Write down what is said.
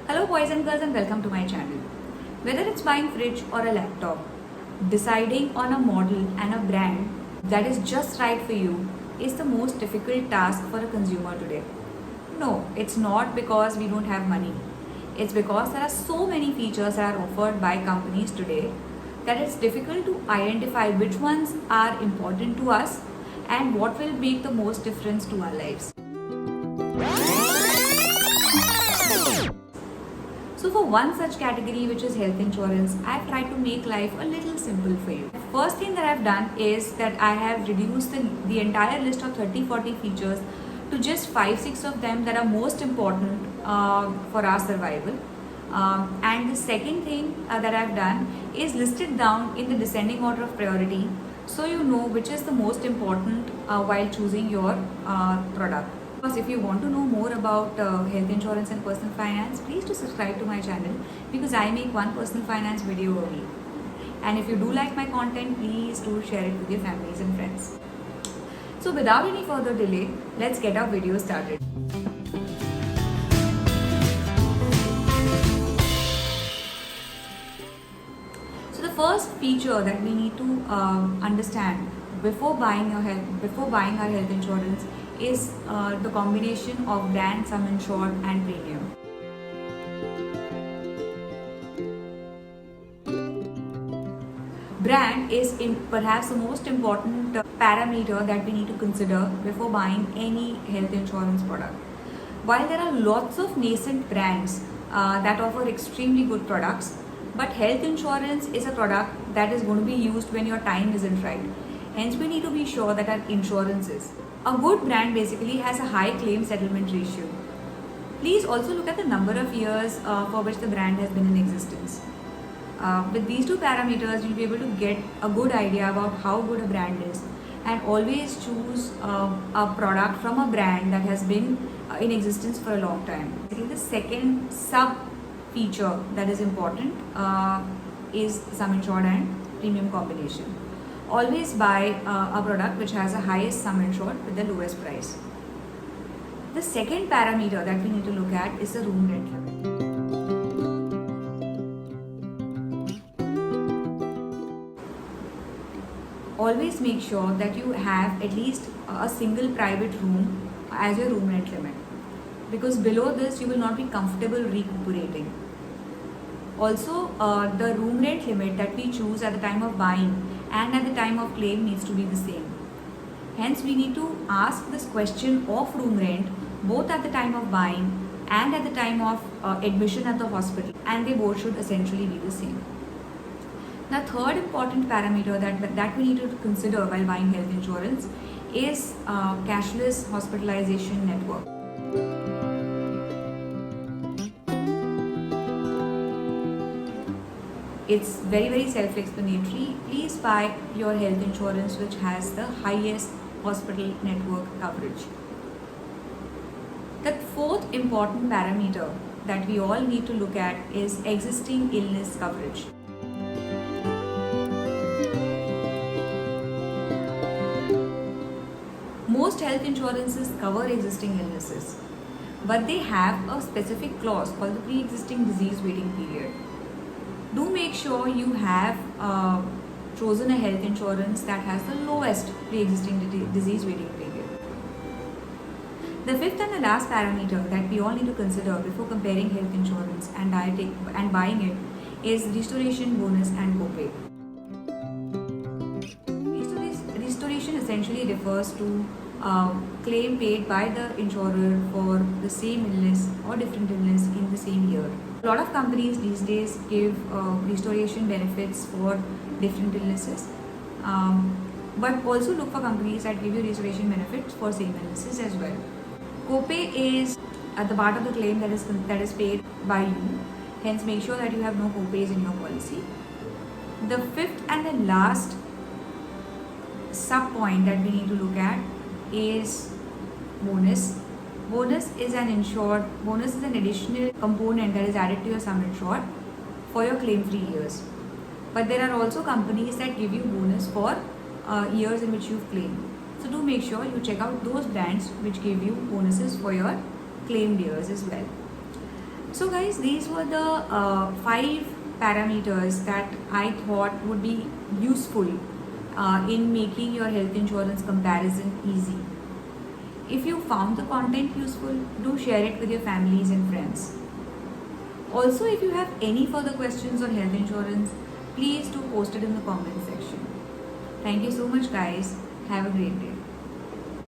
Hello boys and girls and welcome to my channel. Whether it's buying fridge or a laptop, deciding on a model and a brand that is just right for you is the most difficult task for a consumer today. No, it's not because we don't have money. It's because there are so many features that are offered by companies today that it's difficult to identify which ones are important to us and what will make the most difference to our lives. So for one such category, which is health insurance, I've tried to make life a little simple for you. First thing that I've done is that I have reduced the entire list of 30-40 features to just 5-6 of them that are most important for our survival. And the second thing that I've done is listed down in the descending order of priority, so you know which is the most important while choosing your product. If you want to know more about health insurance and personal finance, please do subscribe to my channel because I make one personal finance video a week. And if you do like my content, please do share it with your families and friends. So without any further delay, let's get our video started. So the first feature that we need to understand before buying our health insurance is the combination of brand, sum insured and premium. Brand is perhaps the most important parameter that we need to consider before buying any health insurance product. While there are lots of nascent brands that offer extremely good products, but health insurance is a product that is going to be used when your time isn't right. Hence, we need to be sure that our insurance is. A good brand basically has a high claim settlement ratio. Please also look at the number of years for which the brand has been in existence. With these two parameters, you'll be able to get a good idea about how good a brand is, and always choose a product from a brand that has been in existence for a long time. I think the second sub feature that is important is sum insured and premium combination. Always buy a product which has the highest sum insured with the lowest price. The second parameter that we need to look at is the room rent limit. Always make sure that you have at least a single private room as your room rent limit, because below this you will not be comfortable recuperating. Also, the room rent limit that we choose at the time of buying and at the time of claim needs to be the same. Hence, we need to ask this question of room rent both at the time of buying and at the time of admission at the hospital, and they both should essentially be the same. The third important parameter that we need to consider while buying health insurance is cashless hospitalization network. It's very self-explanatory. Please buy your health insurance which has the highest hospital network coverage. The fourth important parameter that we all need to look at is existing illness coverage. Most health insurances cover existing illnesses, but they have a specific clause called the pre-existing disease waiting period. Do make sure you have chosen a health insurance that has the lowest pre-existing disease waiting period. The fifth and the last parameter that we all need to consider before comparing health insurance and buying it is restoration bonus and copay. Restoration essentially refers to claim paid by the insurer for the same illness or different illness in the same year. A lot of companies these days give restoration benefits for different illnesses, but also look for companies that give you restoration benefits for same illnesses as well. Copay is at the part of the claim that is paid by you. Hence, make sure that you have no copays in your policy. The fifth and the last sub point that we need to look at is bonus. Bonus is an additional component that is added to your sum insured for your claim-free years. But there are also companies that give you bonus for years in which you've claimed. So do make sure you check out those brands which give you bonuses for your claimed years as well. So, guys, these were the 5 parameters that I thought would be useful in making your health insurance comparison easy. If you found the content useful, do share it with your families and friends. Also, if you have any further questions on health insurance, please do post it in the comment section. Thank you so much, guys. Have a great day.